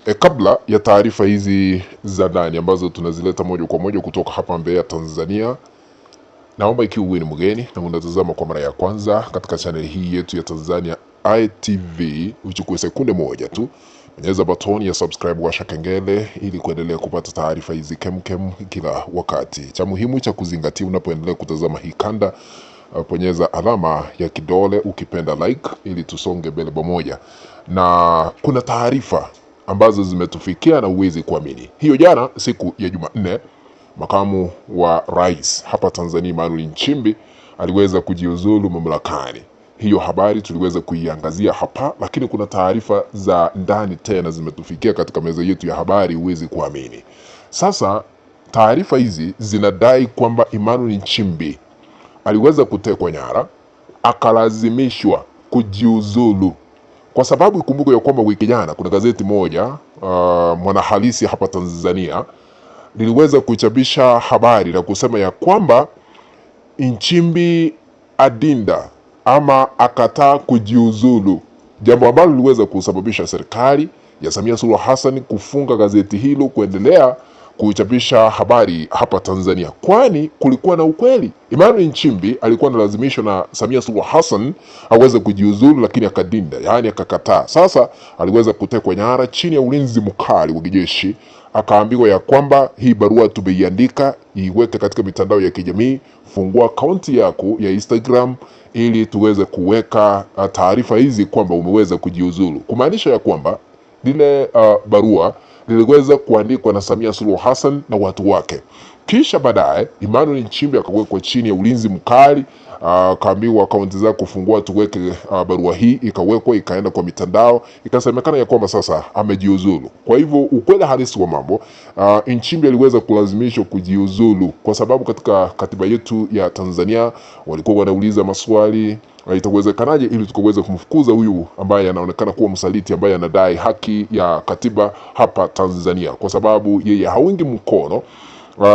Kabla ya taarifa hizi za ndani ambazo tunazileta moja kwa moja kutoka hapa Mbeya, Tanzania, naomba ikiwa wewe ni mgeni na unatazama kwa mara ya kwanza katika channel hii yetu ya Tanzania ITV, uchukue sekunde moja tu, bonyeza button ya subscribe, washa kengele ili kuendelea kupata taarifa hizi kemkem kila wakati. Cha muhimu cha kuzingatia unapoendelea kutazama hii kanda, bonyeza alama ya kidole, ukipenda like, ili tusonge mbele pamoja. Na kuna taarifa ambazo zimetufikia na uwezi kuamini. Hiyo jana siku ya Jumanne, makamu wa rais hapa Tanzania Emmanuel Nchimbi aliweza kujiuzulu mamlakani. Hiyo habari tuliweza kuiangazia hapa, lakini kuna taarifa za ndani tena zimetufikia katika meza yetu ya habari, uwezi kuamini. Sasa taarifa hizi zinadai kwamba Emmanuel Nchimbi aliweza kutekwa nyara, akalazimishwa kujiuzulu. Kwa sababu ikumbuke ya kwamba wiki jana kuna gazeti moja Mwanahalisi hapa Tanzania liliweza kuchapisha habari na kusema ya kwamba Nchimbi adinda ama akataa kujiuzulu, jambo ambalo liliweza kusababisha serikali ya Samia Suluhu Hassan kufunga gazeti hilo kuendelea kuchapisha habari hapa Tanzania, kwani kulikuwa na ukweli. Emmanuel Nchimbi alikuwa analazimishwa na Samia Suluhu Hassan aweze kujiuzulu, lakini akadinda, yani akakataa. Sasa aliweza kutekwa nyara chini ya ulinzi mkali wa kijeshi, akaambiwa ya kwamba hii barua tumeiandika, iweke katika mitandao ya kijamii, fungua akaunti yako ya Instagram ili tuweze kuweka taarifa hizi kwamba umeweza kujiuzulu, kumaanisha ya kwamba lile barua liliweza kuandikwa na Samia Suluhu Hassan na watu wake. Kisha baadaye Emmanuel Nchimbi akawekwa chini ya ulinzi mkali, kaambiwa akaunti zake kufungua tuweke barua hii, ikawekwa, ikaenda kwa mitandao, ikasemekana ya kwamba sasa amejiuzulu. Kwa hivyo ukweli halisi wa mambo, Nchimbi aliweza kulazimishwa kujiuzulu kwa sababu katika katiba yetu ya Tanzania walikuwa wanauliza maswali, itawezekanaje ili tukaweza kumfukuza huyu ambaye anaonekana kuwa msaliti, ambaye anadai haki ya katiba hapa Tanzania, kwa sababu yeye haungi mkono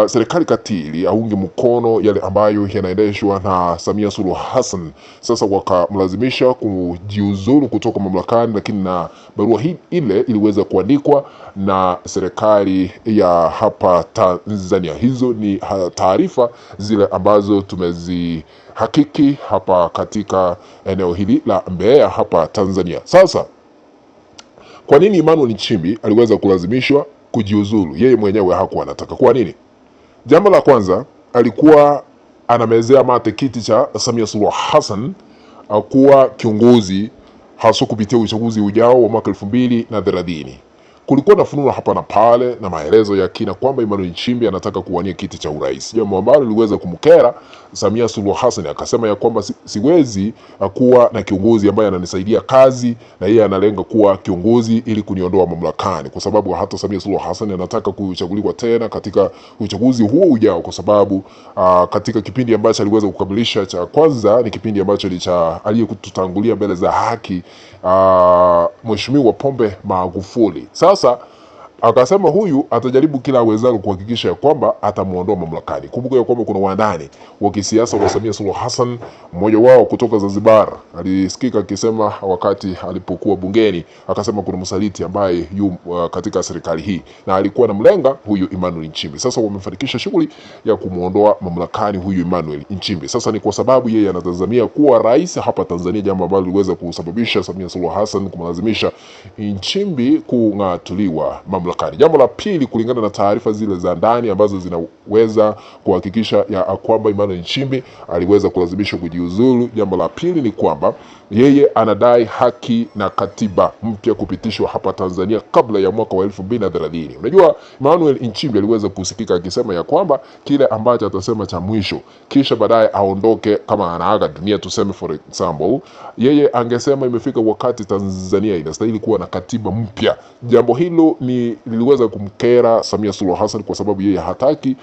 serikali katili, haungi mkono yale ambayo yanaendeshwa na Samia Suluhu Hassan. Sasa wakamlazimisha kujiuzulu kutoka mamlakani, lakini na barua hii ile iliweza kuandikwa na serikali ya hapa Tanzania. Hizo ni taarifa zile ambazo tumezihakiki hapa katika eneo hili la Mbeya hapa Tanzania. Sasa kwa nini Emmanuel Nchimbi aliweza kulazimishwa kujiuzulu? Yeye mwenyewe hakuwa anataka. Kwa nini? Jambo la kwanza, alikuwa anamezea mate kiti cha Samia Suluhu Hassan kuwa kiongozi hasa kupitia uchaguzi ujao wa mwaka 2030. Kulikuwa na fununu hapa na pale na maelezo ya kina kwamba Emmanuel Nchimbi anataka kuwania kiti cha urais, jambo ambalo liliweza kumkera Samia Suluhu Hassan. Akasema ya kwamba siwezi kuwa na kiongozi ambaye ananisaidia kazi na yeye analenga kuwa kiongozi ili kuniondoa mamlakani, kwa sababu hata Samia Suluhu Hassan anataka kuchaguliwa tena katika uchaguzi huo ujao, kwa sababu katika kipindi ambacho aliweza kukamilisha cha kwanza ni kipindi ambacho ni cha aliyekututangulia mbele za haki, Mheshimiwa Pombe Magufuli. Sasa akasema huyu atajaribu kila awezalo kuhakikisha ya kwamba atamuondoa mamlakani. Kumbuka ya kwamba kuna wandani wa kisiasa wa Samia Suluhu Hassan, mmoja wao kutoka Zanzibar alisikika akisema wakati alipokuwa bungeni, akasema kuna msaliti ambaye katika serikali hii, na alikuwa anamlenga huyu Emmanuel Nchimbi. Sasa wamefanikisha shughuli ya kumuondoa mamlakani huyu Emmanuel Nchimbi. Sasa ni kwa sababu yeye anatazamia kuwa rais hapa Tanzania, jambo ambalo liweza kusababisha Samia Suluhu Hassan kumlazimisha Nchimbi kung'atuliwa mamlakani. Jambo la pili, kulingana na taarifa zile za ndani ambazo zinaweza kuhakikisha ya kwamba Emmanuel Nchimbi aliweza kulazimishwa kujiuzulu, jambo la pili ni kwamba yeye anadai haki na katiba mpya kupitishwa hapa Tanzania kabla ya mwaka wa 2030. Unajua Emmanuel Nchimbi aliweza kusikika akisema ya kwamba kile ambacho atasema cha mwisho kisha baadaye aondoke, kama anaaga dunia tuseme for example, yeye angesema imefika wakati Tanzania inastahili kuwa na katiba mpya. Jambo hilo liliweza kumkera Samia Suluhu Hassan kwa sababu yeye hataki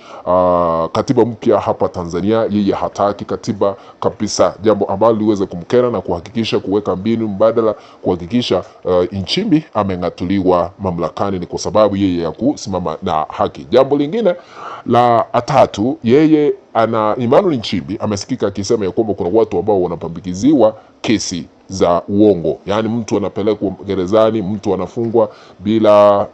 katiba mpya hapa Tanzania, yeye hataki katiba kabisa, jambo ambalo liweza kumkera na kuhakikisha kuweka mbinu mbadala kuhakikisha Nchimbi ameng'atuliwa mamlakani, ni kwa sababu yeye ya kusimama na haki. Jambo lingine la tatu, Emmanuel Nchimbi amesikika akisema ya kwamba kuna watu ambao wanapambikiziwa kesi za uongo, yani mtu anapelekwa gerezani, mtu anafungwa bila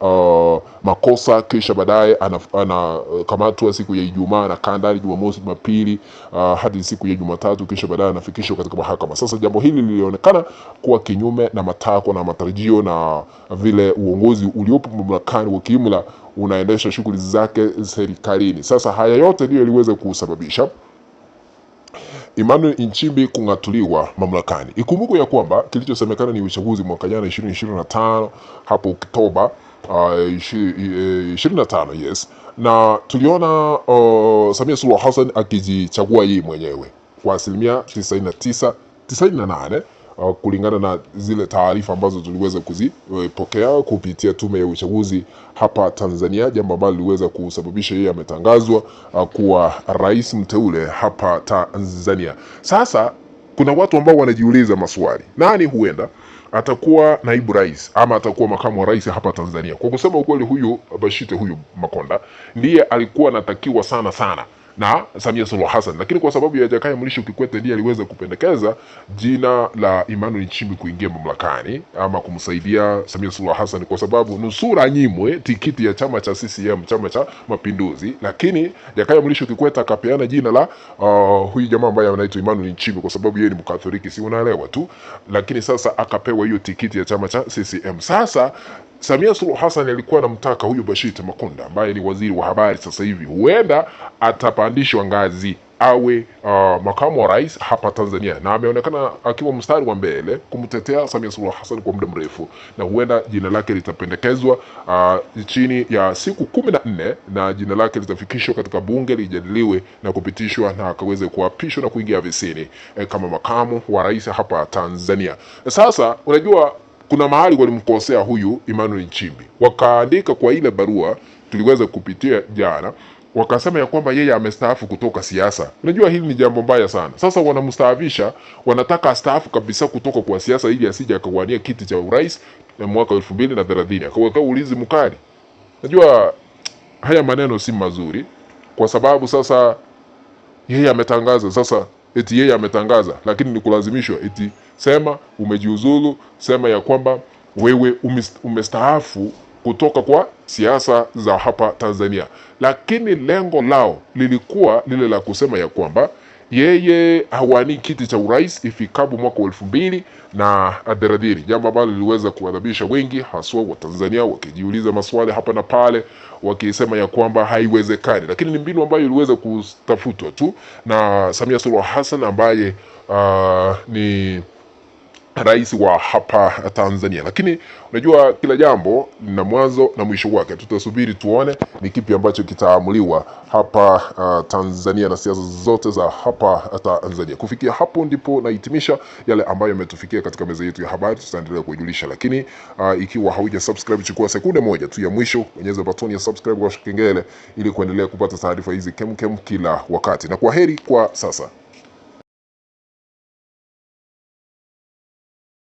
makosa, kisha baadaye anakamatwa siku ya Ijumaa, anakaa ndani Jumamosi, Jumapili hadi siku ya Jumatatu, kisha baadaye anafikishwa katika mahakama. Sasa jambo hili lilionekana kuwa kinyume na matakwa na matarajio na vile uongozi uliopo mamlakani wa kiimla unaendesha shughuli zake serikalini. Sasa haya yote ndio yaliweza kusababisha Emmanuel Nchimbi kung'atuliwa mamlakani. Ikumbukwe ya kwamba kilichosemekana ni uchaguzi mwaka jana 2025 hapo Oktoba 25, yes. Na tuliona Samia Suluhu Hassan akijichagua yeye mwenyewe kwa asilimia 98 kulingana na zile taarifa ambazo tuliweza kuzipokea kupitia tume ya uchaguzi hapa Tanzania, jambo ambalo liweza kusababisha yeye ametangazwa kuwa rais mteule hapa Tanzania. Sasa kuna watu ambao wanajiuliza maswali, nani huenda atakuwa naibu rais ama atakuwa makamu wa rais hapa Tanzania? Kwa kusema ukweli, huyu Bashite, huyu Makonda ndiye alikuwa anatakiwa sana na Samia Suluhu Hassan, lakini kwa sababu ya Jakaya Mrisho Kikwete ndiye aliweza kupendekeza jina la Emmanuel Nchimbi kuingia mamlakani ama kumsaidia Samia Suluhu Hassan, kwa sababu nusura nyimwe tikiti ya chama cha CCM, chama cha Mapinduzi, lakini Jakaya Mrisho Kikwete akapeana jina la huyu jamaa ambaye anaitwa Emmanuel Nchimbi kwa sababu yeye ni Mkatoliki, si unaelewa tu, lakini sasa akapewa hiyo tikiti ya chama cha CCM. Sasa Samia Suluhu Hassan alikuwa anamtaka huyu Bashite Makonda ambaye ni waziri wa habari sasa hivi, huenda atapandishwa ngazi awe makamu wa rais hapa Tanzania, na ameonekana akiwa mstari wa mbele kumtetea Samia Suluhu Hassan kwa muda mrefu, na huenda jina lake litapendekezwa chini ya siku 14 na jina lake litafikishwa katika bunge lijadiliwe na kupitishwa na akaweze kuapishwa na kuingia afisini kama makamu wa rais hapa Tanzania. Sasa unajua kuna mahali walimkosea huyu Emmanuel Nchimbi, wakaandika kwa ile barua tuliweza kupitia jana, wakasema ya kwamba yeye amestaafu kutoka siasa. Unajua hili ni jambo mbaya sana. Sasa wanamstaafisha, wanataka astaafu kabisa kutoka kwa siasa ili asije akawania kiti cha urais mwaka 2030, akaweka ulinzi mkali. Unajua haya maneno si mazuri, kwa sababu sasa yeye ametangaza, sasa eti yeye ametangaza, lakini ni kulazimishwa eti sema umejiuzulu, sema ya kwamba wewe umestaafu kutoka kwa siasa za hapa Tanzania. Lakini lengo lao lilikuwa lile la kusema ya kwamba yeye hawani kiti cha urais ifikapo mwaka 2030, jambo ambalo liliweza kuadhabisha wengi, haswa wa Tanzania wakijiuliza maswali hapa na pale, wakisema ya kwamba haiwezekani. Lakini ni mbinu ambayo iliweza kutafutwa tu na Samia Suluhu Hassan ambaye ni rais wa hapa Tanzania. Lakini unajua kila jambo lina mwanzo na mwisho wake. Tutasubiri tuone ni kipi ambacho kitaamuliwa hapa Tanzania na siasa zote za hapa Tanzania. Kufikia hapo ndipo nahitimisha yale ambayo yametufikia katika meza yetu ya habari. Tutaendelea kujulisha, lakini ikiwa hauja subscribe, chukua sekunde moja tu ya mwisho, bonyeza button ya subscribe kwa kengele ili kuendelea kupata taarifa hizi kemkem kila wakati. Na kwaheri kwa sasa.